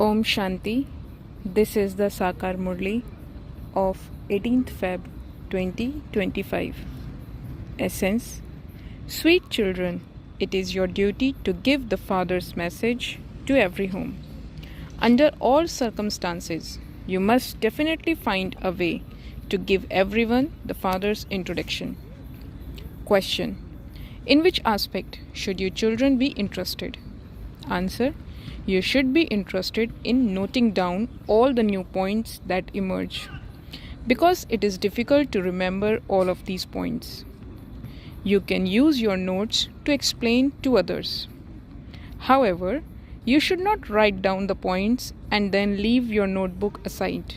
Om Shanti. This is the Sakar Murli of 18th Feb 2025. Essence. Sweet children, it is your duty to give the Father's message to every home. Under all circumstances, you must definitely find a way to give everyone the Father's introduction. Question. In which aspect should your children be interested? Answer. You should be interested in noting down all the new points that emerge, because it is difficult to remember all of these points. You can use your notes to explain to others. However, you should not write down the points and then leave your notebook aside.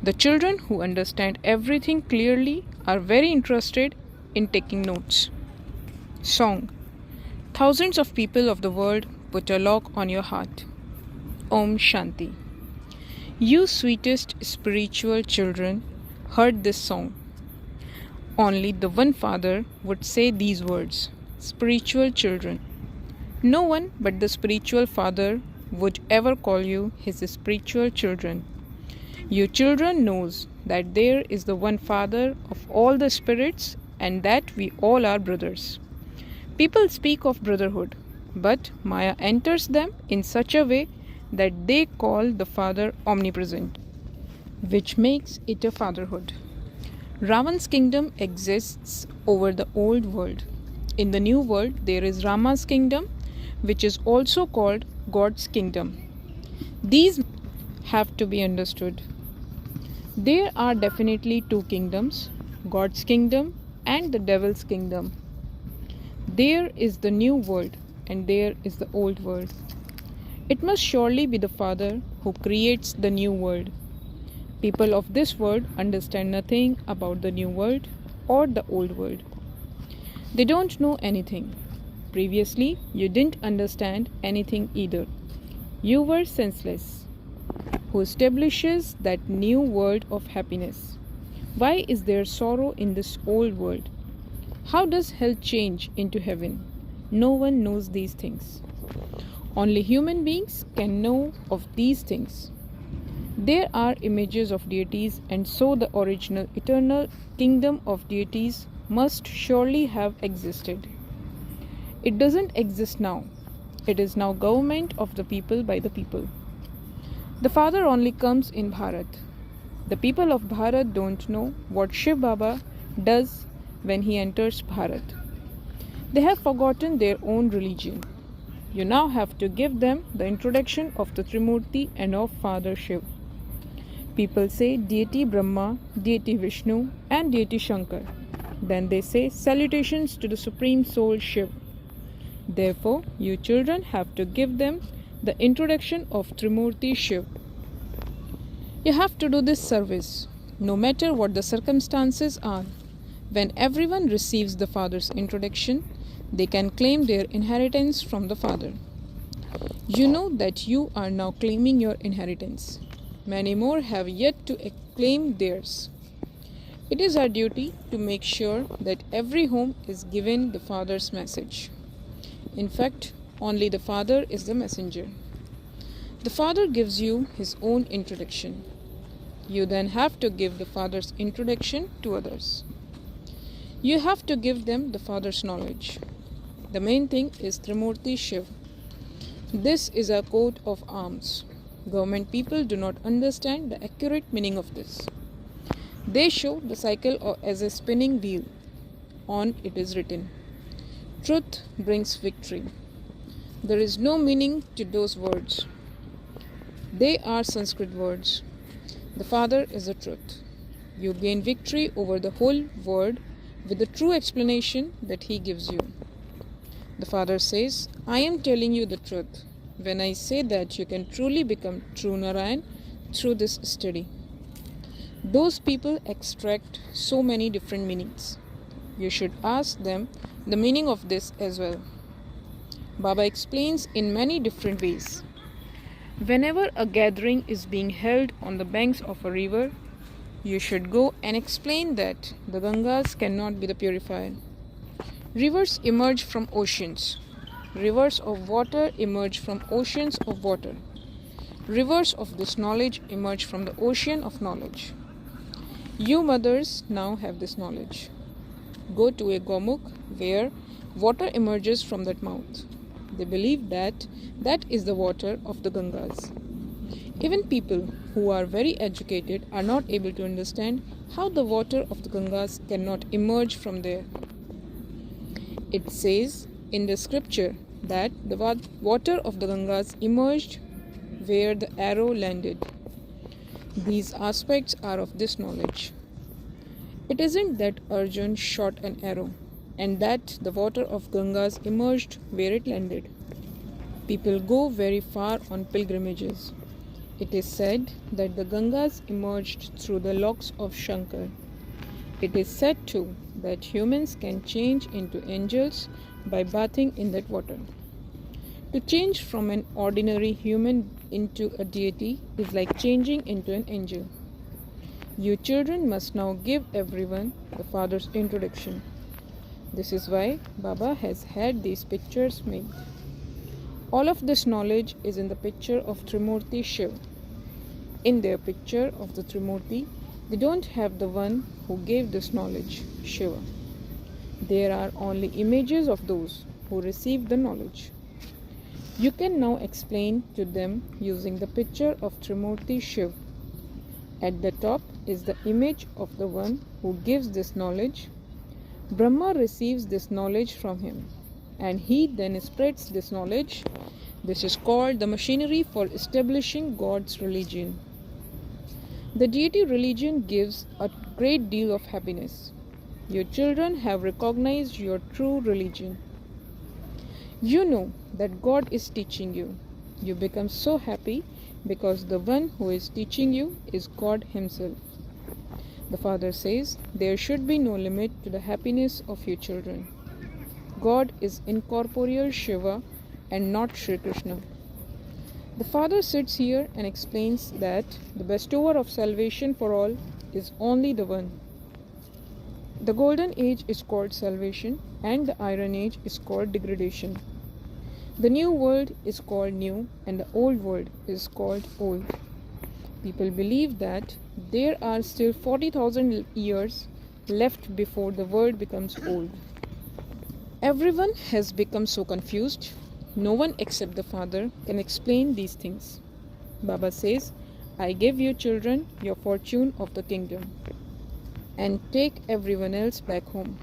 The children who understand everything clearly are very interested in taking notes. Song. Thousands of people of the world put a lock on your heart. Om Shanti. You sweetest spiritual children heard this song. Only the one Father would say these words, spiritual children. No one but the spiritual Father would ever call you his spiritual children. You children knows that there is the one Father of all the spirits and that we all are brothers. People speak of brotherhood, but Maya enters them in such a way that they call the Father omnipresent, which makes it a fatherhood. Ravan's kingdom exists over the old world. In the new world, there is Rama's kingdom, which is also called God's kingdom. These have to be understood. There are definitely two kingdoms, God's kingdom and the devil's kingdom. There is the new world and there is the old world. It must surely be the Father who creates the new world. People of this world understand nothing about the new world or the old world. They don't know anything. Previously, you didn't understand anything either. You were senseless. Who establishes that new world of happiness? Why is there sorrow in this old world? How does hell change into heaven? No one knows these things. Only human beings can know of these things. There are images of deities, and so the original eternal kingdom of deities must surely have existed. It doesn't exist now. It is now government of the people by the people. The Father only comes in Bharat. The people of Bharat don't know what Shiv Baba does when he enters Bharat. They have forgotten their own religion. You now have to give them the introduction of the Trimurti and of Father Shiv. People say deity Brahma, deity Vishnu and deity Shankar. Then they say salutations to the Supreme Soul Shiv. Therefore, you children have to give them the introduction of Trimurti Shiv. You have to do this service, no matter what the circumstances are. When everyone receives the Father's introduction, they can claim their inheritance from the Father. You know that you are now claiming your inheritance. Many more have yet to claim theirs. It is our duty to make sure that every home is given the Father's message. In fact, only the Father is the messenger. The Father gives you his own introduction. You then have to give the Father's introduction to others. You have to give them the Father's knowledge. The main thing is Trimurti Shiv. This is a coat of arms. Government people do not understand the accurate meaning of this. They show the cycle as a spinning wheel. On it is written, truth brings victory. There is no meaning to those words. They are Sanskrit words. The Father is the truth. You gain victory over the whole world with the true explanation that he gives you. The Father says, I am telling you the truth when I say that you can truly become true Narayan through this study. Those people extract so many different meanings. You should ask them the meaning of this as well. Baba explains in many different ways. Whenever a gathering is being held on the banks of a river, you should go and explain that the Gangas cannot be the purifier. Rivers emerge from oceans. Rivers of water emerge from oceans of water. Rivers of this knowledge emerge from the ocean of knowledge. You mothers now have this knowledge. Go to a gomukh where water emerges from that mouth. They believe that that is the water of the Gangas. Even people who are very educated are not able to understand how the water of the Gangas cannot emerge from there. It says in the scripture that the water of the Gangas emerged where the arrow landed. These aspects are of this knowledge. It isn't that Arjun shot an arrow and that the water of Gangas emerged where it landed. People go very far on pilgrimages. It is said that the Gangas emerged through the locks of Shankar. It is said too that humans can change into angels by bathing in that water. To change from an ordinary human into a deity is like changing into an angel. You children must now give everyone the Father's introduction. This is why Baba has had these pictures made. All of this knowledge is in the picture of Trimurti Shiv. In their picture of the Trimurti, they don't have the one who gave this knowledge, Shiva. There are only images of those who received the knowledge. You can now explain to them using the picture of Trimurti Shiv. At the top is the image of the one who gives this knowledge. Brahma receives this knowledge from him, and he then spreads this knowledge. This is called the machinery for establishing God's religion. The deity religion gives a great deal of happiness. Your children have recognized your true religion. You know that God is teaching you. You become so happy because the one who is teaching you is God Himself. The Father says there should be no limit to the happiness of your children. God is incorporeal Shiva and not Sri Krishna. The Father sits here and explains that the bestower of salvation for all is only the one. The golden age is called salvation and the iron age is called degradation. The new world is called new and the old world is called old. People believe that there are still 40,000 years left before the world becomes old. Everyone has become so confused. No one except the Father can explain these things. Baba says, I give you children your fortune of the kingdom and take everyone else back home.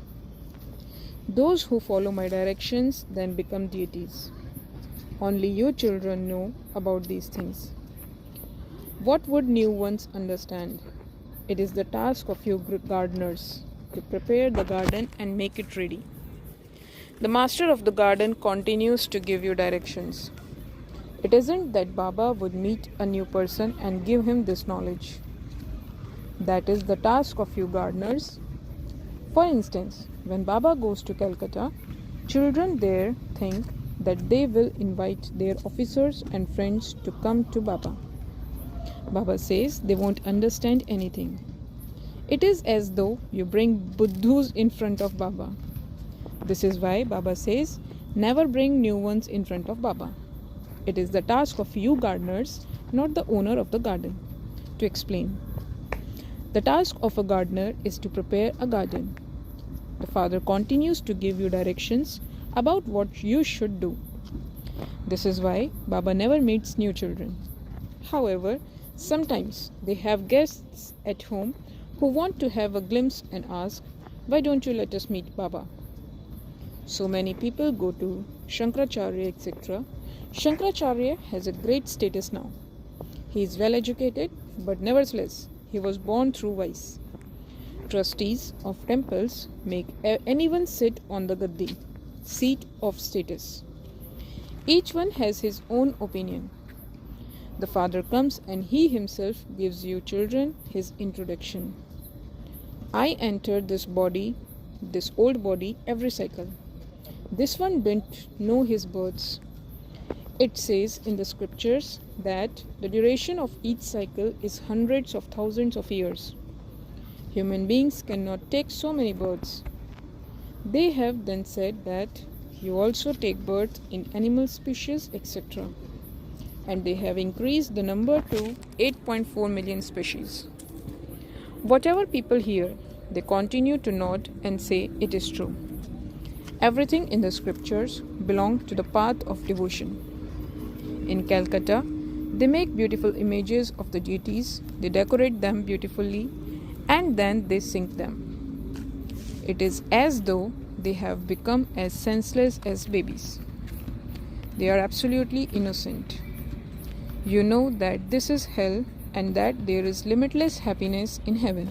Those who follow my directions then become deities. Only you children know about these things. What would new ones understand? It is the task of you gardeners to prepare the garden and make it ready. The master of the garden continues to give you directions. It isn't that Baba would meet a new person and give him this knowledge. That is the task of you gardeners. For instance, when Baba goes to Calcutta, children there think that they will invite their officers and friends to come to Baba. Baba says they won't understand anything. It is as though you bring buddhus in front of Baba. This is why Baba says, never bring new ones in front of Baba. It is the task of you gardeners, not the owner of the garden, to explain. The task of a gardener is to prepare a garden. The Father continues to give you directions about what you should do. This is why Baba never meets new children. However, sometimes they have guests at home who want to have a glimpse and ask, why don't you let us meet Baba? So many people go to Shankaracharya, etc. Shankaracharya has a great status now. He is well educated, but nevertheless, he was born through vice. Trustees of temples make anyone sit on the gaddi, seat of status. Each one has his own opinion. The Father comes and he himself gives you children his introduction. I entered this body, this old body, every cycle. This one didn't know his births. It says in the scriptures that the duration of each cycle is hundreds of thousands of years. Human beings cannot take so many births. They have then said that you also take birth in animal species, etc. and they have increased the number to 8.4 million species. Whatever people hear, they continue to nod and say it is true. Everything in the scriptures belongs to the path of devotion. In Calcutta, they make beautiful images of the deities, they decorate them beautifully, and then they sing them. It is as though they have become as senseless as babies. They are absolutely innocent. You know that this is hell and that there is limitless happiness in heaven.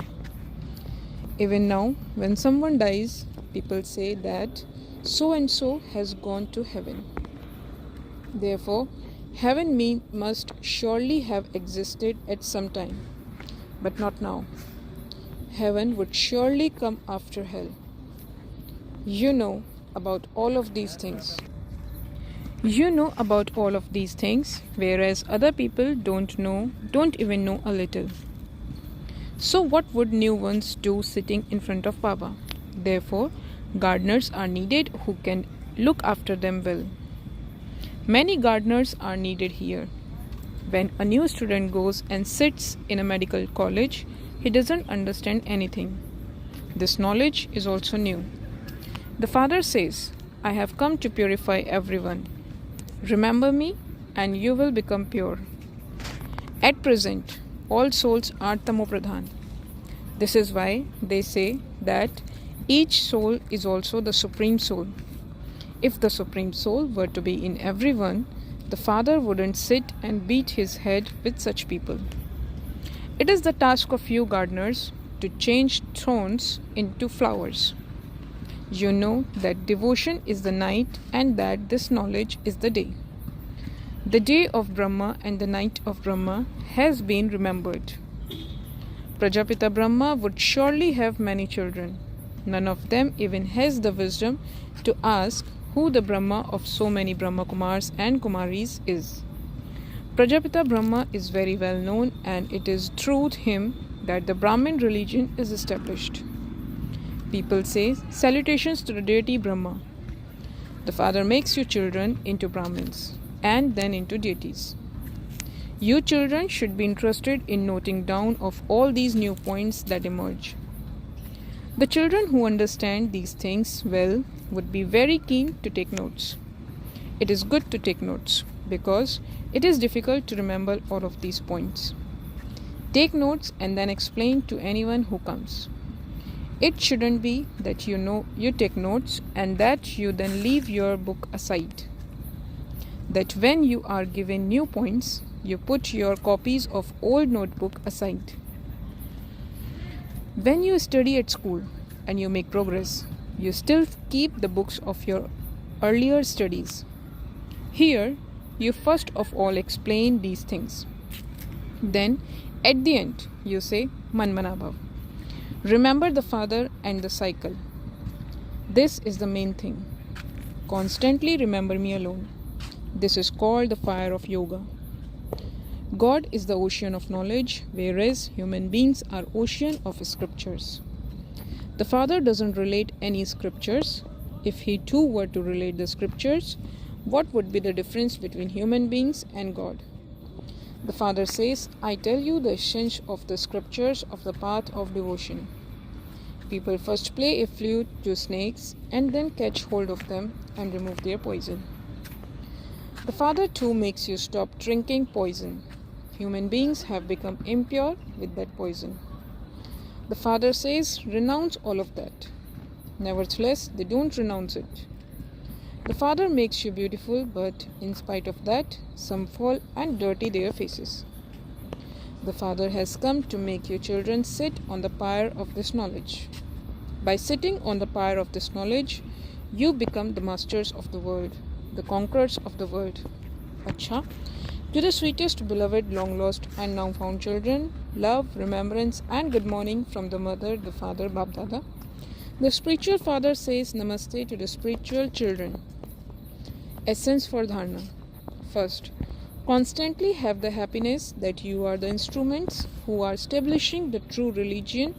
Even now, when someone dies, people say that so and so has gone to heaven. Therefore, heaven must surely have existed at some time, but not now. Heaven would surely come after hell. You know about all of these things. Whereas other people don't even know a little. So what would new ones do sitting in front of Baba? Therefore, gardeners are needed who can look after them well. Many gardeners are needed here. When a new student goes and sits in a medical college, he doesn't understand anything. This knowledge is also new. The Father says, I have come to purify everyone. Remember me and you will become pure. At present, all souls are tamopradhan. This is why they say that each soul is also the Supreme Soul. If the Supreme Soul were to be in everyone, the Father wouldn't sit and beat his head with such people. It is the task of you gardeners to change thorns into flowers. You know that devotion is the night and that this knowledge is the day. The day of Brahma and the night of Brahma has been remembered. Prajapita Brahma would surely have many children. None of them even has the wisdom to ask who the Brahma of so many Brahma Kumars and Kumaris is. Prajapita Brahma is very well known, and it is through him that the Brahmin religion is established. People say, salutations to the deity Brahma. The Father makes you children into Brahmins and then into deities. You children should be interested in noting down of all these new points that emerge. The children who understand these things well would be very keen to take notes. It is good to take notes because it is difficult to remember all of these points. Take notes and then explain to anyone who comes. It shouldn't be that you take notes and that you then leave your book aside. That when you are given new points, you put your copies of old notebook aside. When you study at school and you make progress, you still keep the books of your earlier studies. Here, you first of all explain these things. Then, at the end, you say Manmanabhav. Remember the Father and the cycle. This is the main thing. Constantly remember me alone. This is called the fire of yoga. God is the ocean of knowledge, whereas human beings are ocean of scriptures. The Father doesn't relate any scriptures. If he too were to relate the scriptures, what would be the difference between human beings and God? The Father says, I tell you the essence of the scriptures of the path of devotion. People first play a flute to snakes and then catch hold of them and remove their poison. The Father too makes you stop drinking poison. Human beings have become impure with that poison. The Father says, renounce all of that. Nevertheless, they don't renounce it. The Father makes you beautiful, but in spite of that, some fall and dirty their faces. The Father has come to make you children sit on the pyre of this knowledge. By sitting on the pyre of this knowledge, you become the masters of the world, the conquerors of the world. Acha, to the sweetest, beloved, long lost and now found children, love, remembrance and good morning from the mother, the father, Bab Dada. The spiritual father says namaste to the spiritual children. Essence for dharana. First, constantly have the happiness that you are the instruments who are establishing the true religion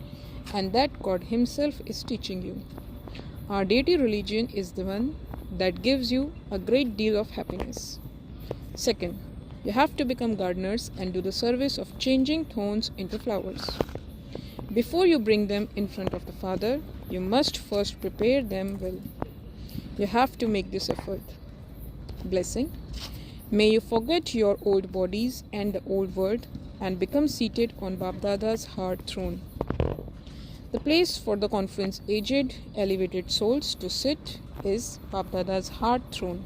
and that God himself is teaching you. Our deity religion is the one that gives you a great deal of happiness. Second, You have to become gardeners and do the service of changing thorns into flowers. Before you bring them in front of the Father, you must first prepare them well. You have to make this effort. Blessing. May you forget your old bodies and the old world and become seated on Bapdada's heart throne. The place for the conference aged, elevated souls to sit is Bapdada's heart throne.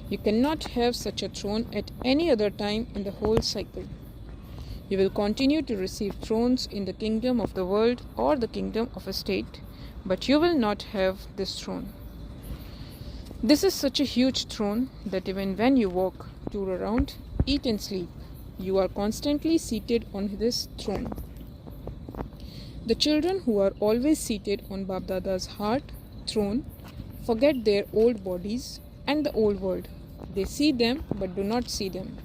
You cannot have such a throne at any other time in the whole cycle. You will continue to receive thrones in the kingdom of the world or the kingdom of a state, but you will not have this throne. This is such a huge throne that even when you walk, tour around, eat and sleep, you are constantly seated on this throne. The children who are always seated on Bapdada's heart throne forget their old bodies and the old world. They see them but do not see them.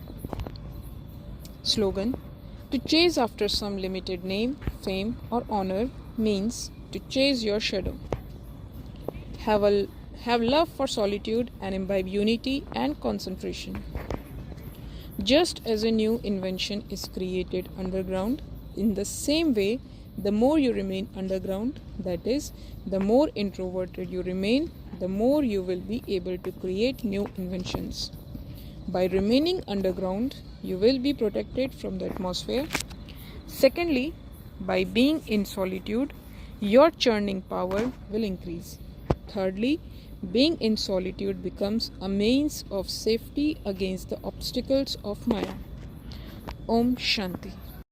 Slogan. To chase after some limited name, fame or honor means to chase your shadow. Have love for solitude and imbibe unity and concentration. Just as a new invention is created underground, in the same way, the more you remain underground, that is, the more introverted you remain, the more you will be able to create new inventions. By remaining underground, you will be protected from the atmosphere. Secondly, by being in solitude, your churning power will increase. Thirdly, being in solitude becomes a means of safety against the obstacles of Maya. Om Shanti.